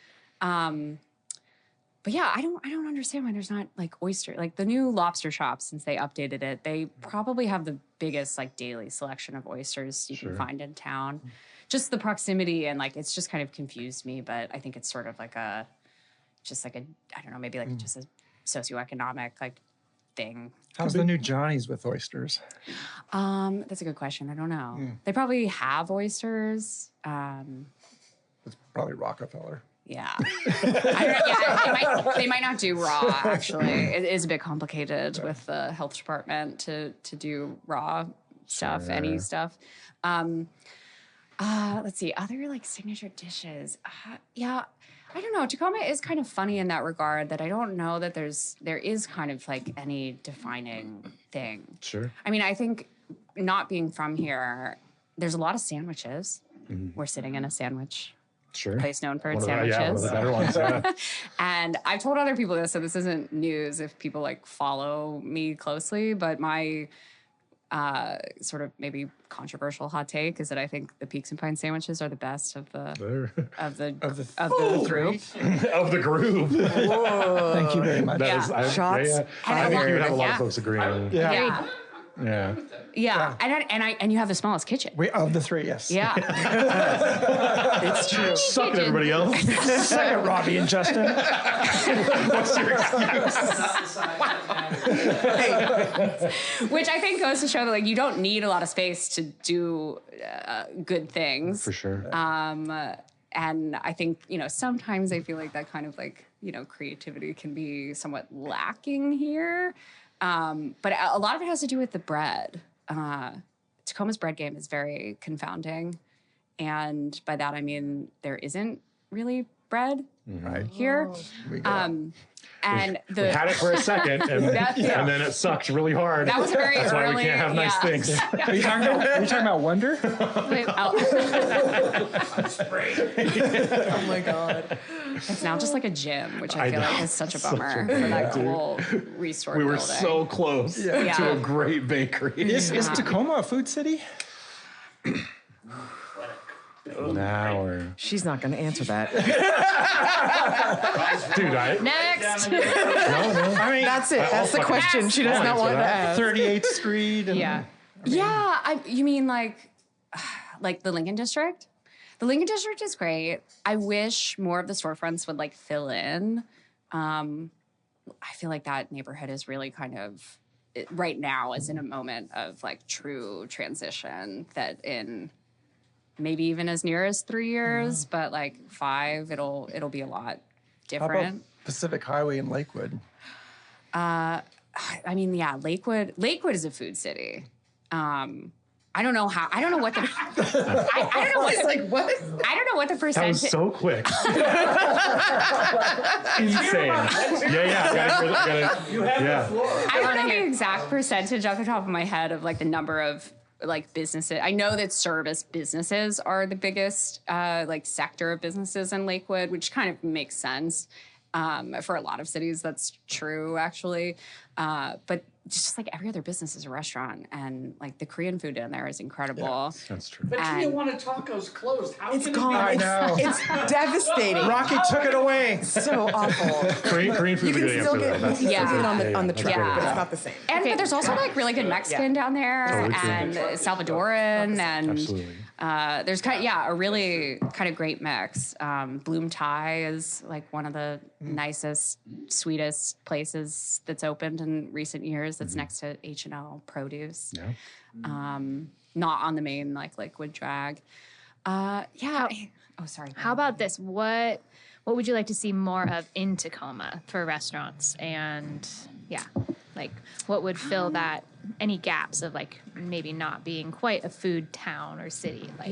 But yeah, I don't understand why there's not like oyster, like the new lobster shop since they updated it. They probably have the biggest like daily selection of oysters you can find in town. Just the proximity and like it's just kind of confused me, but I think it's sort of like I don't know, maybe like just a socioeconomic like thing. How's the new Johnny's with oysters? That's a good question. I don't know. They probably have oysters. It's probably Rockefeller. Yeah. They might not do raw, actually. It is a bit complicated with the health department to do raw stuff, any stuff. Let's see, other like signature dishes. I don't know. Tacoma is kind of funny in that regard that I don't know that there is kind of like any defining thing. Sure. I mean, I think not being from here, there's a lot of sandwiches. We're sitting in a sandwich place known for its sandwiches. One of the better ones, And I've told other people this, so this isn't news if people like follow me closely, but my sort of maybe controversial hot take is that I think the Peaks and Pine sandwiches are the best of the group. Of the group. Thank you very much. Shots. I think you would have a lot of folks agreeing. Yeah. And you have the smallest kitchen. Of the 3, yes. Yeah. It's true. Suck at everybody else. Second, Robbie and Justin. What's your excuse? Which I think goes to show that like you don't need a lot of space to do good things. For sure. And I think, sometimes I feel like that kind of like, creativity can be somewhat lacking here. But a lot of it has to do with the bread. Tacoma's bread game is very confounding. And by that, I mean, there isn't really bread here. And we had it for a second, and then it sucked really hard. That was very That's early. why we can't have nice things. Are you talking about Wonder? Wait, Oh my God. it's now just like a gym, which I feel like is such a bummer for that cool restored We were building. so close to a great bakery. Is Tacoma a food city? Now we're... She's not going to answer that. Dude, Next. No. I mean, That's it. That's the question she does not want to ask. 38th Street. And, You mean like the Lincoln District? The Lincoln District is great. I wish more of the storefronts would like fill in. I feel like that neighborhood is really kind of right now is in a moment of like true transition that in maybe even as near as 3 years, but like 5, it'll be a lot How about different. Pacific Highway in Lakewood? I mean, yeah, Lakewood is a food city. I don't know how. I don't know what the. I don't know what. Like what? I don't know what the That percentage. was so quick. Insane. Yeah. You have the floor. I don't know the exact percentage off the top of my head of like the number of like businesses. I know that service businesses are the biggest like sector of businesses in Lakewood, which kind of makes sense. For a lot of cities, that's true, actually. But just like every other business is a restaurant, and like the Korean food in there is incredible. That's true. But And- Taco's closed. How It's can gone. I It know. It's devastating. Rocky took it away. So awful. Korean food You is a can good still answer. get Though. That's you can Yeah. get it on the that's truck, great. but it's not the same. And but there's also like really good Mexican down there, Totally true. and Salvadoran, and Absolutely. there's a really kind of great mix. Bloom Thai is like one of the nicest, sweetest places that's opened in recent years. That's next to H&L Produce. Yeah. Not on the main like liquid drag. Oh, sorry. How about this? What would you like to see more of in Tacoma for restaurants? And yeah, like what would fill that any gaps of like maybe not being quite a food town or city? Like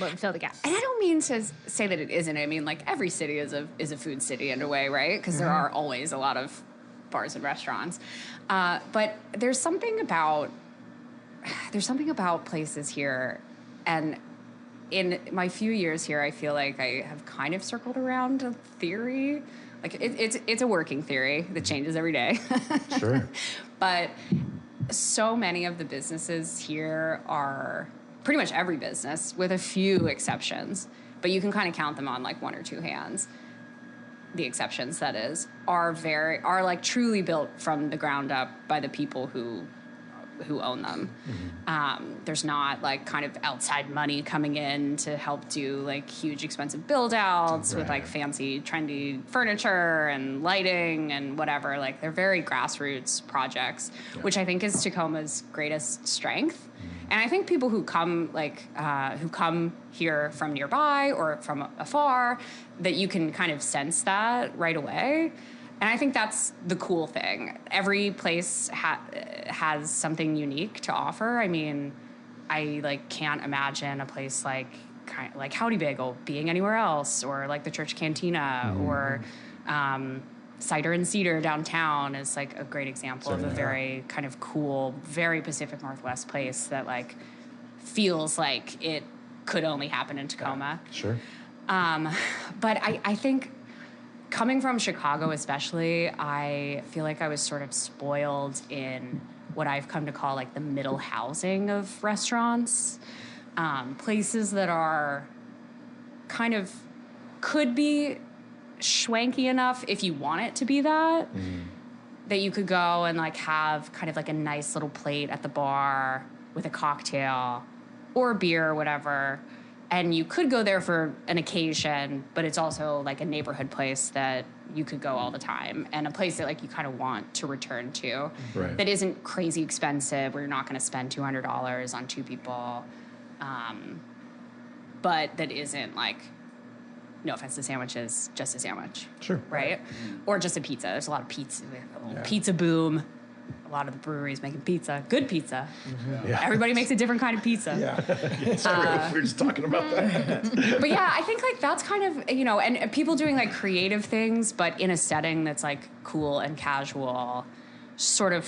what would fill the gap? And I don't mean to say that it isn't. I mean, like every city is a food city in a way, right? Because there are always a lot of bars and restaurants. But there's something about places here, and in my few years here, I feel like I have kind of circled around a theory. Like it's a working theory that changes every day. Sure. But so many of the businesses here are pretty much every business, with a few exceptions, but you can kind of count them on like one or two hands. The exceptions, that is, are like truly built from the ground up by the people who own them. There's not like kind of outside money coming in to help do like huge expensive build outs with like fancy trendy furniture and lighting and whatever. Like they're very grassroots projects, which I think is Tacoma's greatest strength. And I think people who come here from nearby or from afar, that you can kind of sense that right away. And I think that's the cool thing. Every place has something unique to offer. I mean, I like can't imagine a place like Howdy Bagel being anywhere else, or like the Church Cantina, or Cider and Cedar downtown is like a great example of a very kind of cool, very Pacific Northwest place that like feels like it could only happen in Tacoma. Sure. But I think coming from Chicago especially, I feel like I was sort of spoiled in what I've come to call like the middle housing of restaurants. Places that are kind of could be schwanky enough if you want it to be that, that you could go and like have kind of like a nice little plate at the bar with a cocktail or a beer or whatever. And you could go there for an occasion, but it's also like a neighborhood place that you could go all the time, and a place that like you kind of want to return to, that isn't crazy expensive, where you're not going to spend $200 on two people, but that isn't like, no offense to sandwiches, just a sandwich. Sure. Right? Or just a pizza. There's a lot of pizza. Pizza boom. A lot of the breweries making pizza. Good pizza. Everybody makes a different kind of pizza. We were just talking about that. But yeah, I think like that's kind of, and people doing like creative things, but in a setting that's like cool and casual, sort of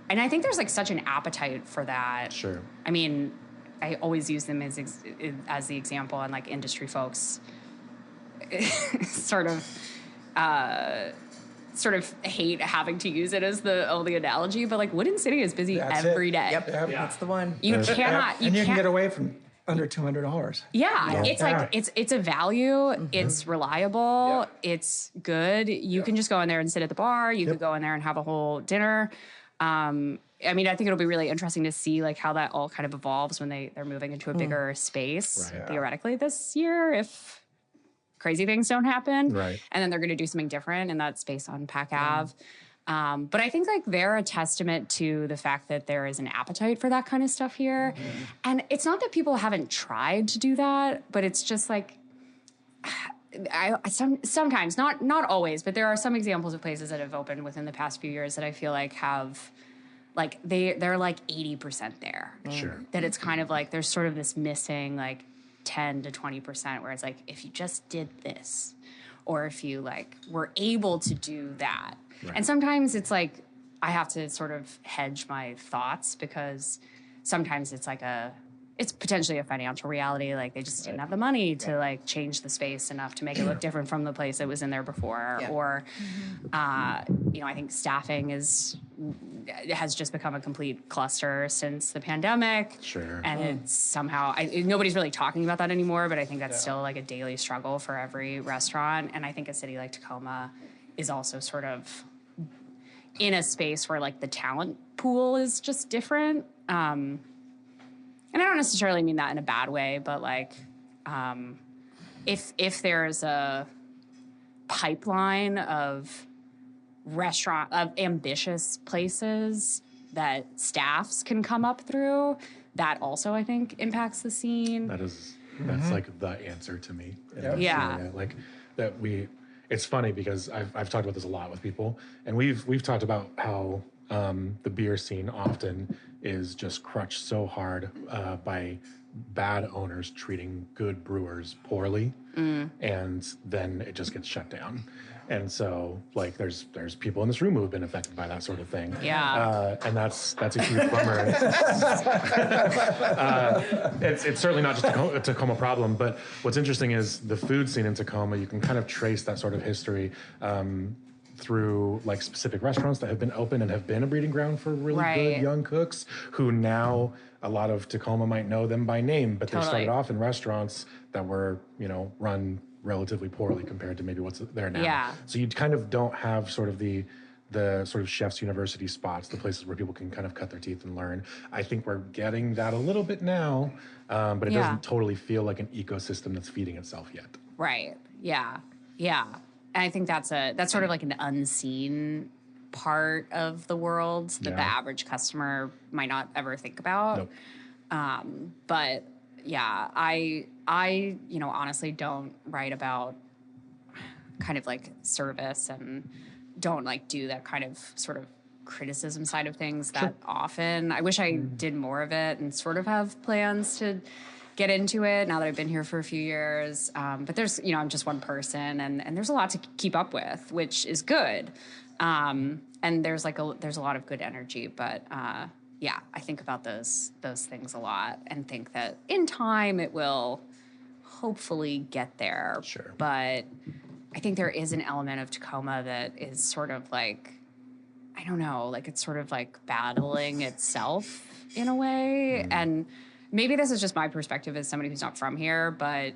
and I think there's like such an appetite for that. Sure. I mean, I always use them as the example, and like industry folks sort of hate having to use it as the only analogy, but like Wooden City is busy every day. Yep, that's the one. You cannot. And you can get away from under $200. Yeah, it's like it's a value. It's reliable. It's good. You can just go in there and sit at the bar. You could go in there and have a whole dinner. I mean, I think it'll be really interesting to see like how that all kind of evolves when they're moving into a bigger space, theoretically this year, if crazy things don't happen. Right. And then they're going to do something different in that space on Pac Ave. But I think like they're a testament to the fact that there is an appetite for that kind of stuff here. And it's not that people haven't tried to do that, but it's just like, sometimes, not always, but there are some examples of places that have opened within the past few years that I feel like have, like they're like 80% there. Sure. That it's kind of like there's sort of this missing like 10 to 20% where it's like if you just did this, or if you like were able to do that. Right. And sometimes it's like I have to sort of hedge my thoughts because sometimes it's like it's potentially a financial reality. Like they just didn't have the money to like change the space enough to make it look different from the place that was in there before. Or, you know, I think staffing has just become a complete cluster since the pandemic. Sure. And it's somehow, nobody's really talking about that anymore, but I think that's still like a daily struggle for every restaurant. And I think a city like Tacoma is also sort of in a space where like the talent pool is just different. And I don't necessarily mean that in a bad way, but like, if there's a pipeline of ambitious places that staffs can come up through, that also I think impacts the scene. That's like the answer to me. Yeah. Like that it's funny because I've talked about this a lot with people, and we've talked about how the beer scene often is just crushed so hard by bad owners treating good brewers poorly, and then it just gets shut down. And so, like, there's people in this room who have been affected by that sort of thing. Yeah. And that's a huge bummer. It's certainly not just a Tacoma problem, but what's interesting is the food scene in Tacoma. You can kind of trace that sort of history through like specific restaurants that have been open and have been a breeding ground for really good young cooks who now a lot of Tacoma might know them by name, but they started off in restaurants that were, you know, run relatively poorly compared to maybe what's there now. Yeah. So you kind of don't have sort of the sort of chef's university spots, the places where people can kind of cut their teeth and learn. I think we're getting that a little bit now, but it doesn't totally feel like an ecosystem that's feeding itself yet. Right. Yeah. Yeah. And I think that's sort of like an unseen part of the world that the average customer might not ever think about. Nope. But yeah, I you know, honestly don't write about kind of like service and don't like do that kind of sort of criticism side of things that often. I wish I did more of it and sort of have plans to get into it now that I've been here for a few years. But there's, you know, I'm just one person and there's a lot to keep up with, which is good. And there's a lot of good energy, but yeah, I think about those things a lot and think that in time it will hopefully get there. Sure. But I think there is an element of Tacoma that is sort of like, I don't know, like it's sort of like battling itself in a way. And maybe this is just my perspective as somebody who's not from here, but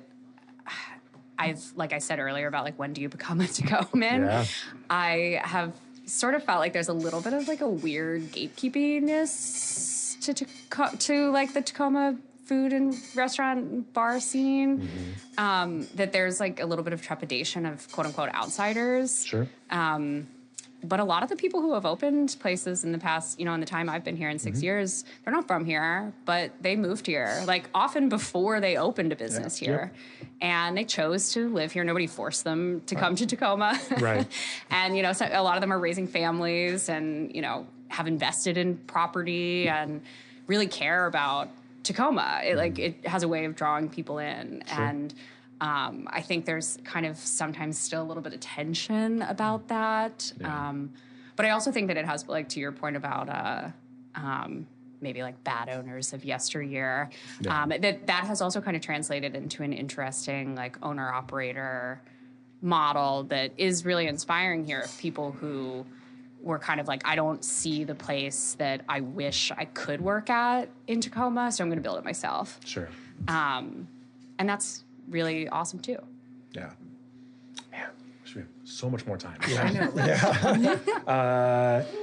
like I said earlier about like, when do you become a Tacoman? Yeah. I have sort of felt like there's a little bit of like a weird gatekeepiness to like the Tacoma food and restaurant and bar scene. That there's like a little bit of trepidation of quote unquote outsiders. Sure. But a lot of the people who have opened places in the past, you know, in the time I've been here in 6 years, they're not from here, but they moved here, like often before they opened a business here. And they chose to live here. Nobody forced them to come to Tacoma. Right. And, you know, so a lot of them are raising families and, you know, have invested in property and really care about Tacoma. It has a way of drawing people in. Sure. And I think there's kind of sometimes still a little bit of tension about that. Yeah. But I also think that it has, like, to your point about maybe like bad owners of yesteryear, that has also kind of translated into an interesting like owner-operator model that is really inspiring here of people who were kind of like, I don't see the place that I wish I could work at in Tacoma, so I'm going to build it myself. Sure. And that's really awesome too. Yeah. Man, wish we have so much more time. Yeah.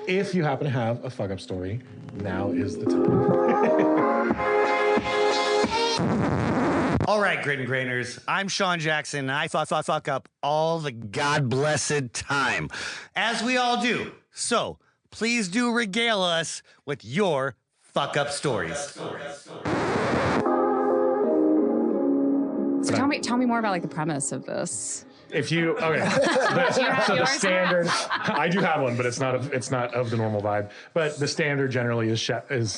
If you happen to have a fuck up story, now is the time. All right, Grit and Grainers, I'm Sean Jackson, and I fuck up all the God-blessed time, as we all do. So, please do regale us with your fuck up stories. So tell me more about like the premise of this. If you okay, so the standard. I do have one, but it's not of the normal vibe. But the standard generally is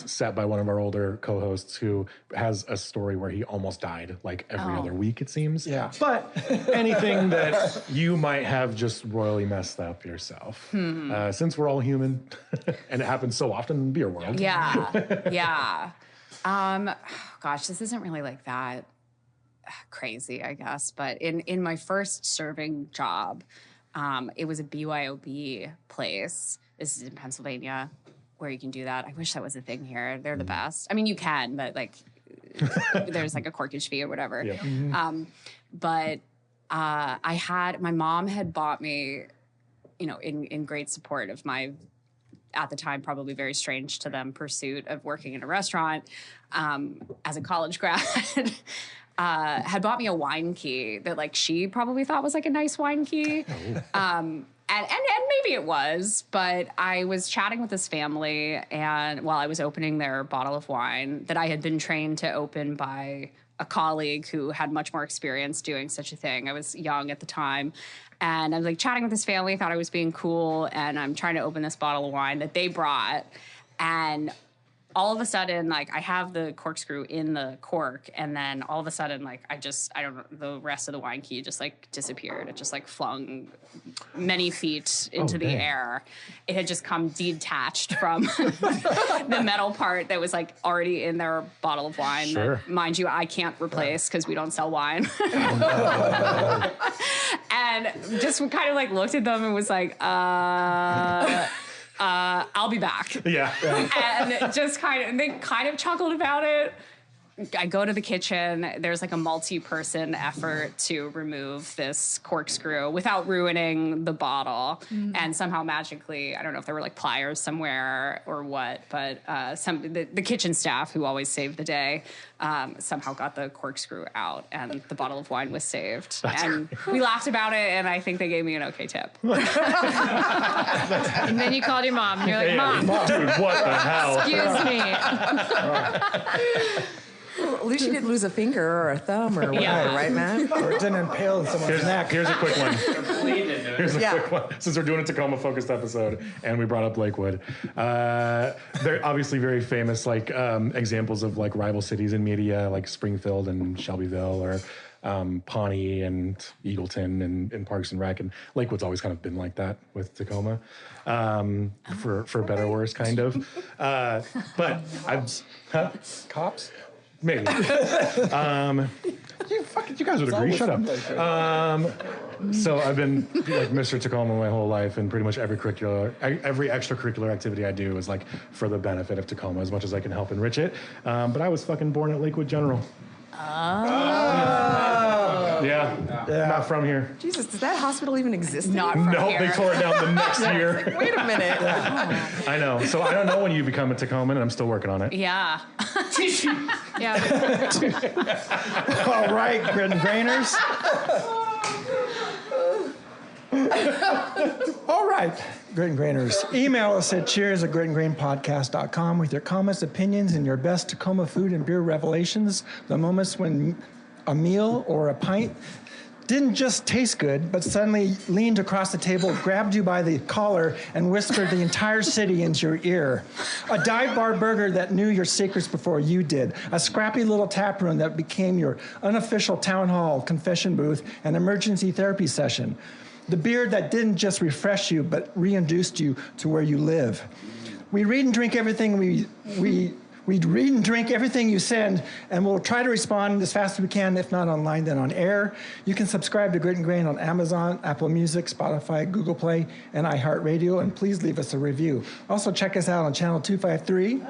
set by one of our older co-hosts who has a story where he almost died like every other week, it seems. Yeah. But anything that you might have just royally messed up yourself, since we're all human, and it happens so often in the beer world. Yeah. Gosh, this isn't really like that crazy, I guess. But in my first serving job, it was a BYOB place. This is in Pennsylvania, where you can do that. I wish that was a thing here. They're the best. I mean, you can, but like, there's like a corkage fee or whatever. Yeah. But my mom had bought me, in great support of my, at the time, probably very strange to them, pursuit of working in a restaurant as a college grad. Had bought me a wine key that like she probably thought was like a nice wine key. And maybe it was, but I was chatting with this family and while I was opening their bottle of wine that I had been trained to open by a colleague who had much more experience doing such a thing. I was young at the time. And I was like chatting with this family, thought I was being cool, and I'm trying to open this bottle of wine that they brought. And all of a sudden, like, I have the corkscrew in the cork, and then all of a sudden, like, I don't know, the rest of the wine key just, like, disappeared. It just, like, flung many feet into the air. It had just come detached from the metal part that was, like, already in their bottle of wine. Sure. That, mind you, I can't replace because we don't sell wine. And just kind of, like, looked at them and was like, I'll be back. Yeah. And just they kind of chuckled about it. I go to the kitchen. There's like a multi-person effort to remove this corkscrew without ruining the bottle. And somehow magically, I don't know if there were like pliers somewhere or what, but the kitchen staff who always saved the day somehow got the corkscrew out and the bottle of wine was saved. And we laughed about it, and I think they gave me an okay tip. And then you called your mom, and you're like, Mom, Dude, what the hell? excuse me. Well, at least you didn't lose a finger or a thumb or whatever, right, Matt? Or it didn't impale in someone's neck. Here's a quick one. Quick one. Since we're doing a Tacoma-focused episode, and we brought up Lakewood, they're obviously very famous, like examples of like rival cities in media, like Springfield and Shelbyville, or Pawnee and Eagleton and Parks and Rec, and Lakewood's always kind of been like that with Tacoma, for better or worse, kind of. But Cops? maybe. You guys would agree. Shut up. So I've been like Mr. Tacoma my whole life, and pretty much every extracurricular activity I do is like for the benefit of Tacoma as much as I can help enrich it. But I was fucking born at Lakewood General. Yeah. Not from here. Jesus, does that hospital even exist? Not from Nope, here. they tore it down the next year. Wait a minute. I know. So I don't know when you become a Tacoman, and I'm still working on it. Yeah. Yeah. All right, Grit and Grainers. All right, Grit and Grainers. Email us at cheers@gritandgrainpodcast.com with your comments, opinions, and your best Tacoma food and beer revelations. The moments when a meal or a pint didn't just taste good, but suddenly leaned across the table, grabbed you by the collar, and whispered the entire city into your ear. A dive bar burger that knew your secrets before you did. A scrappy little tap room that became your unofficial town hall, confession booth, and emergency therapy session. The beer that didn't just refresh you, but reintroduced you to where you live. We read and drink everything we read and drink everything you send, and we'll try to respond as fast as we can, if not online, then on air. You can subscribe to Grit and Grain on Amazon, Apple Music, Spotify, Google Play, and iHeartRadio, and please leave us a review. Also, check us out on Channel 253.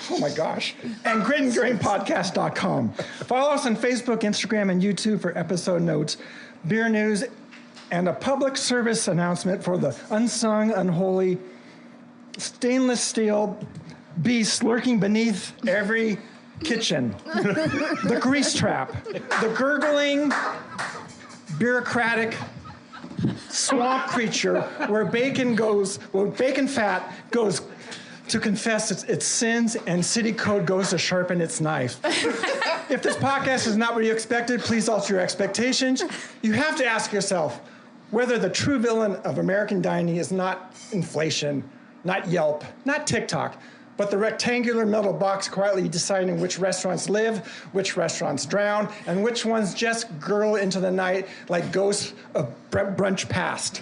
Oh my gosh. And gritandgrainpodcast.com. Follow us on Facebook, Instagram, and YouTube for episode notes, beer news, and a public service announcement for the unsung, unholy, stainless steel beast lurking beneath every kitchen. The grease trap. The gurgling, bureaucratic swamp creature where bacon fat goes to confess its sins and city code goes to sharpen its knife. If this podcast is not what you expected, please alter your expectations. You have to ask yourself whether the true villain of American dining is not inflation, not Yelp, not TikTok, but the rectangular metal box quietly deciding which restaurants live, which restaurants drown, and which ones just gurgle into the night like ghosts of brunch past.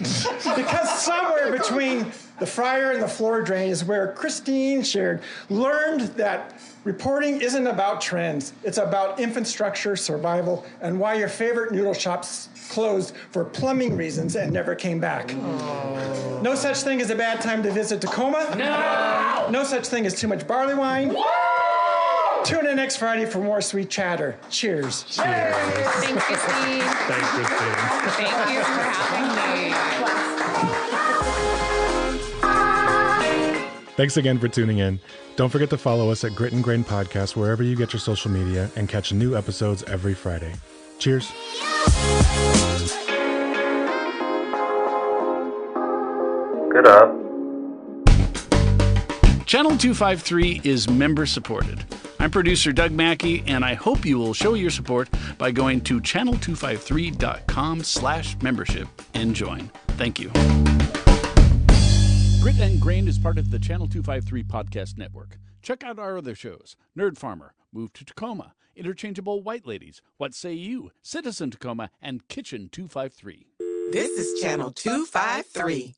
Because somewhere between the fryer and the floor drain is where Kristine Sherred learned that reporting isn't about trends. It's about infrastructure, survival, and why your favorite noodle shops closed for plumbing reasons and never came back. Oh. No such thing as a bad time to visit Tacoma. No! No such thing as too much barley wine. Woo! Tune in next Friday for more sweet chatter. Cheers. Cheers. Thanks, Christine. Thanks, Christine. Thank you for having me. Thanks again for tuning in. Don't forget to follow us at Grit and Grain Podcast wherever you get your social media and catch new episodes every Friday. Cheers. Good up. Channel 253 is member supported. I'm producer Doug Mackey, and I hope you will show your support by going to channel253.com/membership and join. Thank you. Grit and Grain is part of the Channel 253 podcast network. Check out our other shows: Nerd Farmer, Move to Tacoma, Interchangeable White Ladies, What Say You, Citizen Tacoma, and Kitchen 253. This is Channel 253.